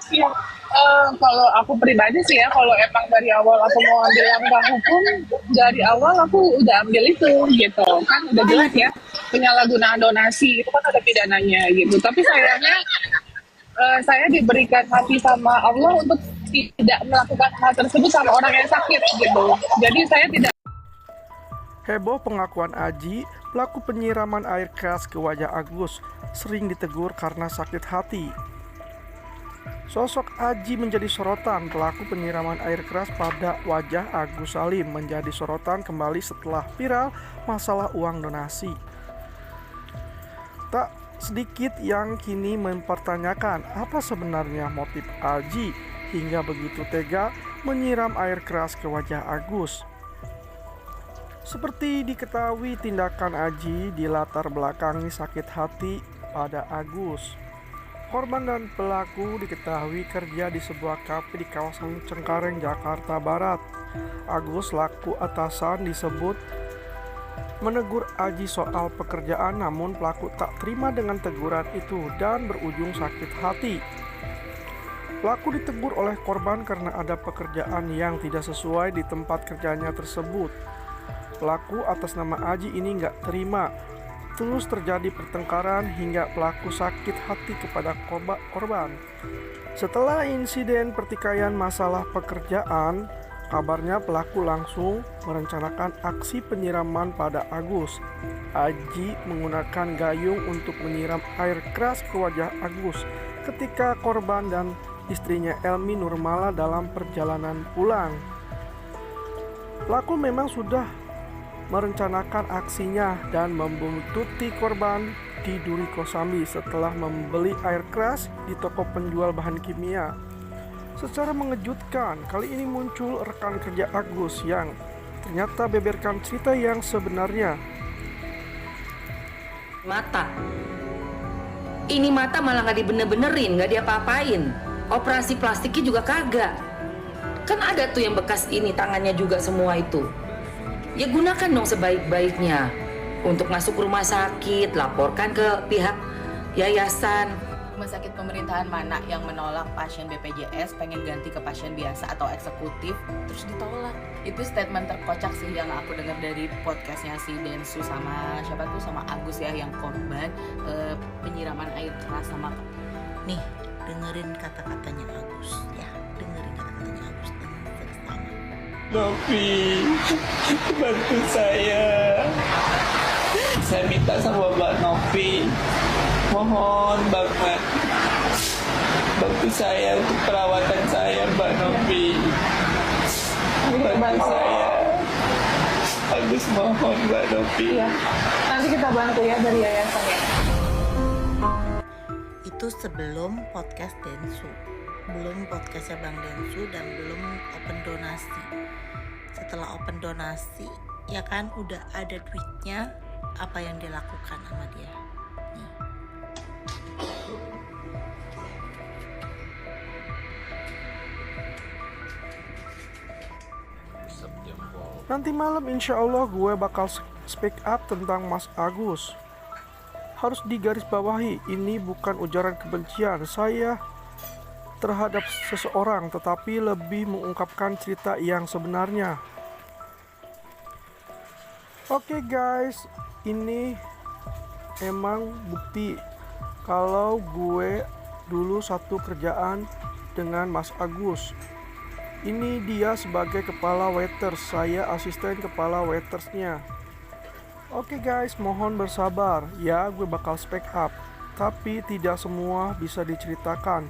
Iya, kalau aku pribadi sih ya, kalau emang dari awal aku mau ambil langkah hukum, dari awal aku udah ambil itu gitu. Kan udah jelas ya, penyalahgunaan donasi itu kan ada pidananya gitu. Tapi sayangnya saya diberikan hati sama Allah untuk tidak melakukan hal tersebut sama orang yang sakit gitu. Jadi saya tidak. Heboh pengakuan Aji, pelaku penyiraman air keras ke wajah Agus, sering ditegur karena sakit hati. Sosok Aji menjadi sorotan. Pelaku penyiraman air keras pada wajah Agus Salim menjadi sorotan kembali setelah viral masalah uang donasi. Tak sedikit yang kini mempertanyakan apa sebenarnya motif Aji hingga begitu tega menyiram air keras ke wajah Agus. Seperti diketahui, tindakan Aji dilatar belakangi sakit hati pada Agus. Korban dan pelaku diketahui kerja di sebuah kafe di kawasan Cengkareng, Jakarta Barat. Agus laku atasan disebut menegur Aji soal pekerjaan, namun pelaku tak terima dengan teguran itu dan berujung sakit hati. Pelaku ditegur oleh korban karena ada pekerjaan yang tidak sesuai di tempat kerjanya tersebut. Pelaku atas nama Aji ini nggak terima. Terus terjadi pertengkaran hingga pelaku sakit hati kepada korban. Setelah insiden pertikaian masalah pekerjaan, kabarnya pelaku langsung merencanakan aksi penyiraman pada Agus. Aji menggunakan gayung untuk menyiram air keras ke wajah Agus ketika korban dan istrinya Elmi Nurmala dalam perjalanan pulang. Pelaku memang sudah merencanakan aksinya dan membuntuti korban di Duri Kosambi setelah membeli air keras di toko penjual bahan kimia. Secara mengejutkan, kali ini muncul rekan kerja Agus yang ternyata beberkan cerita yang sebenarnya. Mata. Ini mata malah gak dibener-benerin, gak diapa-apain. Operasi plastiknya juga kagak. Kan ada tuh yang bekas ini, tangannya juga semua itu. Ya gunakan dong sebaik-baiknya. Untuk masuk rumah sakit, laporkan ke pihak yayasan. Rumah sakit pemerintahan mana yang menolak pasien BPJS pengen ganti ke pasien biasa atau eksekutif terus ditolak? Itu statement terkocak sih yang aku dengar dari podcastnya si Densu sama siapa tuh, sama Agus ya, yang korban penyiraman air keras sama. Nih, dengerin kata-katanya Agus ya, dengerin kata-katanya Agus dengan seksama. Novi, bantu saya. Saya minta sama Mbak Novi, mohon banget bantu saya untuk perawatan saya, Mbak Novi. Bantu saya. Agus mohon, Mbak Novi. Iya, nanti kita bantu ya dari yayasan ya. Itu sebelum podcast Densu, belum podcastnya Bang Densu, dan belum open donasi. Setelah open donasi, ya kan udah ada tweetnya apa yang dilakukan sama dia. Nih. Nanti malam insya Allah gue bakal speak up tentang Mas Agus. Harus digarisbawahi, ini bukan ujaran kebencian saya terhadap seseorang, tetapi lebih mengungkapkan cerita yang sebenarnya. Oke guys, ini emang bukti kalau gue dulu satu kerjaan dengan Mas Agus. Ini dia sebagai kepala waiters, saya asisten kepala waitersnya. Oke guys, mohon bersabar ya, gue bakal speak up. Tapi tidak semua bisa diceritakan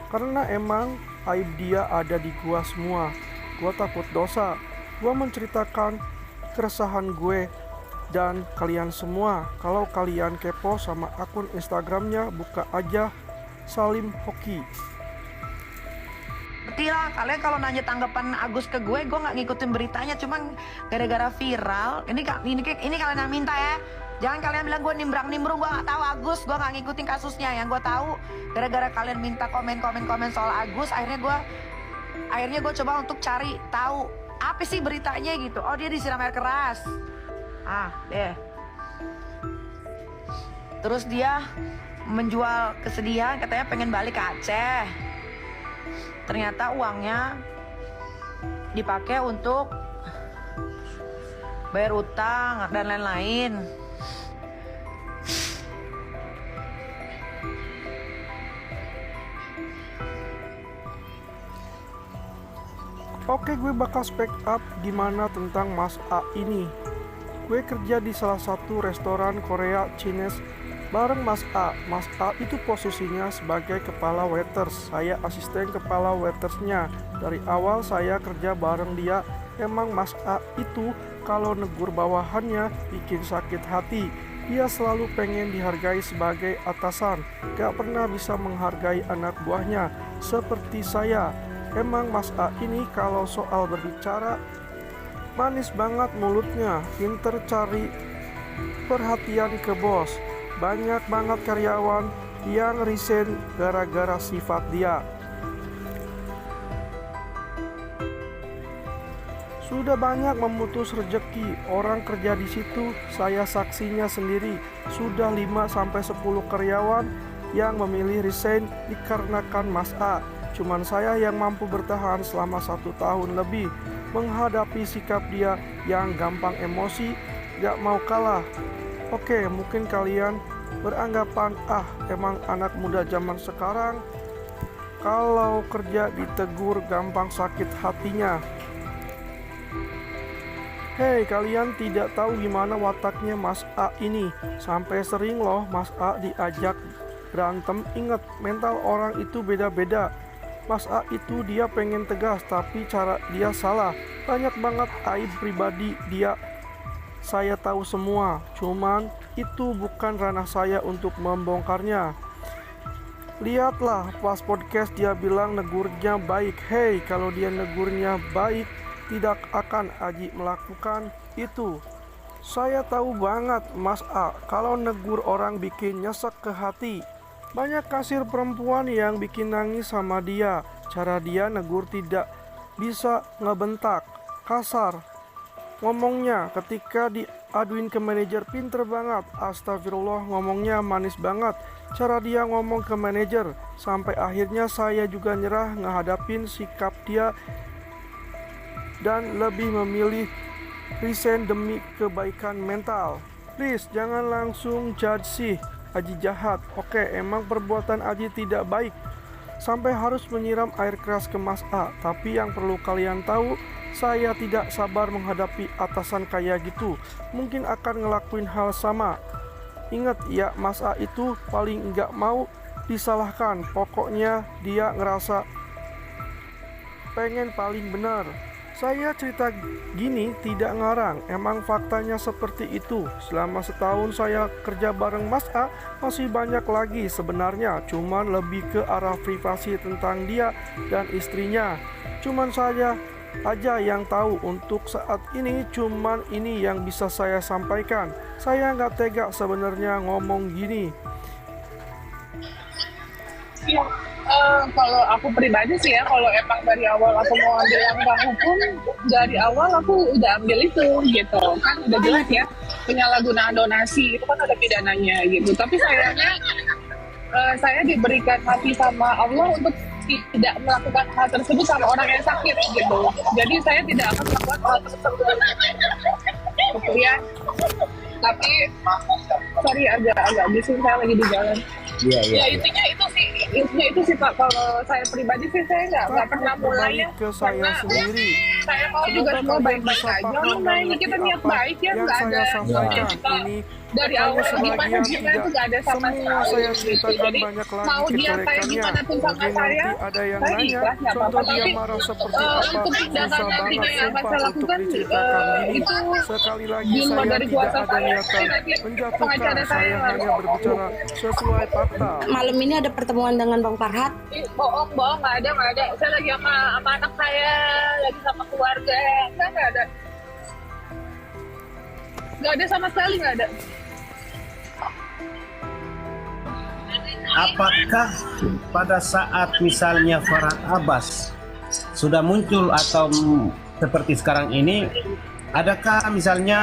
karena emang aib dia ada di gua semua. Gua takut dosa. Gua menceritakan keresahan gue dan kalian semua. Kalau kalian kepo sama akun Instagramnya, buka aja Salim Hoki. Berarti lah, kalian kalau nanya tanggapan Agus ke gue nggak ngikutin beritanya, cuman gara-gara viral. Ini kalian yang minta ya. Jangan kalian bilang gue nimbrung, gue nggak tahu Agus, gue nggak ngikutin kasusnya. Yang gue tahu gara-gara kalian minta komen soal Agus, akhirnya gue coba untuk cari tahu apa sih beritanya gitu. Oh, dia disiram air keras. Deh. Terus dia menjual kesedihan, katanya pengen balik ke Aceh. Ternyata uangnya dipakai untuk bayar utang dan lain-lain. Oke, gue bakal speak up gimana tentang Mas A ini. Gue kerja di salah satu restoran Korea Chinese bareng Mas A. Mas A itu posisinya sebagai kepala waiters. Saya asisten kepala waitersnya. Dari awal saya kerja bareng dia. Emang Mas A itu kalau negur bawahannya bikin sakit hati. Dia selalu pengen dihargai sebagai atasan. Gak pernah bisa menghargai anak buahnya seperti saya. Emang Mas A ini kalau soal berbicara manis banget mulutnya, pinter cari perhatian ke bos. Banyak banget karyawan yang resign gara-gara sifat dia. Sudah banyak memutus rejeki orang kerja di situ. Saya saksinya sendiri. Sudah 5-10 karyawan yang memilih resign dikarenakan Mas A. Cuman saya yang mampu bertahan selama 1 tahun lebih menghadapi sikap dia yang gampang emosi, gak mau kalah. Oke, mungkin kalian beranggapan, emang anak muda zaman sekarang kalau kerja ditegur gampang sakit hatinya. Hei, kalian tidak tahu gimana wataknya Mas A ini. Sampai sering loh Mas A diajak berantem. Ingat, mental orang itu beda-beda. Mas A itu dia pengen tegas tapi cara dia salah. Banyak banget aib pribadi dia. Saya tahu semua. Cuman itu bukan ranah saya untuk membongkarnya. Lihatlah pas podcast dia bilang negurnya baik. Hei, kalau dia negurnya baik, tidak akan Aji melakukan itu. Saya tahu banget Mas A kalau negur orang bikin nyesek ke hati. Banyak kasir perempuan yang bikin nangis sama dia. Cara dia negur tidak bisa ngebentak, kasar ngomongnya. Ketika diaduin ke manajer pinter banget. Astagfirullah, ngomongnya manis banget. Cara dia ngomong ke manajer. Sampai akhirnya saya juga nyerah ngehadapin sikap dia dan lebih memilih resign demi kebaikan mental. Please jangan langsung judge sih Aji jahat. Oke, emang perbuatan Aji tidak baik sampai harus menyiram air keras ke Mas A. Tapi yang perlu kalian tahu, saya tidak sabar menghadapi atasan kayak gitu. Mungkin akan ngelakuin hal sama. Ingat ya, Mas A itu paling nggak mau disalahkan. Pokoknya dia ngerasa pengen paling benar. Saya cerita gini tidak ngarang, emang faktanya seperti itu. Selama setahun saya kerja bareng Mas A, masih banyak lagi sebenarnya. Cuman lebih ke arah privasi tentang dia dan istrinya. Cuman saya aja yang tahu untuk saat ini. Cuman ini yang bisa saya sampaikan. Saya nggak tega sebenarnya ngomong gini. Kalau aku pribadi sih ya, kalau emang dari awal aku mau ambil langkah hukum, dari awal aku udah ambil itu gitu. Kan udah jelas ya, penyalahgunaan donasi itu kan ada pidananya gitu. Tapi sayangnya saya diberikan hati sama Allah untuk tidak melakukan hal tersebut sama orang yang sakit gitu. Jadi saya tidak akan melakukan hal tersebut gitu ya. Tapi sorry agak bising, saya lagi di jalan. Ya intinya itu sih Pak. Kalau saya pribadi sih saya nggak pernah mulai ya, karena saya mau juga semua baik-baik aja. Ini kita niat baik ya, nggak ada kita dari awal gimana itu nggak ada sama sekali. Jadi mau dia kayak gimana pun sama saya ikhlas nggak apa-apa. Tapi untuk tindakan nantinya yang akan saya lakukan itu di luar dari kuasa saya. Pengacara saya hanya berbicara sesuai fakta. Malam ini ada pertemuan dengan Bang Farhat. Bohong, nggak ada. Saya lagi sama anak saya, lagi sama keluarga, nggak ada. Nggak ada sama sekali, nggak ada. Apakah pada saat misalnya Farhat Abbas sudah muncul atau seperti sekarang ini, adakah misalnya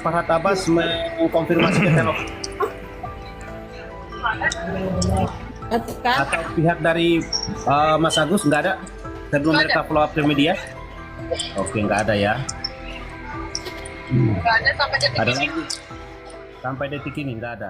Farhat Abbas mengkonfirmasi ke Kan? Atau pihak dari Mas Agus nggak ada? Sebelum mereka follow up ke media? Oke, nggak ada ya. Nggak ada sampai detik Ada ini. lagi? Sampai detik ini nggak ada.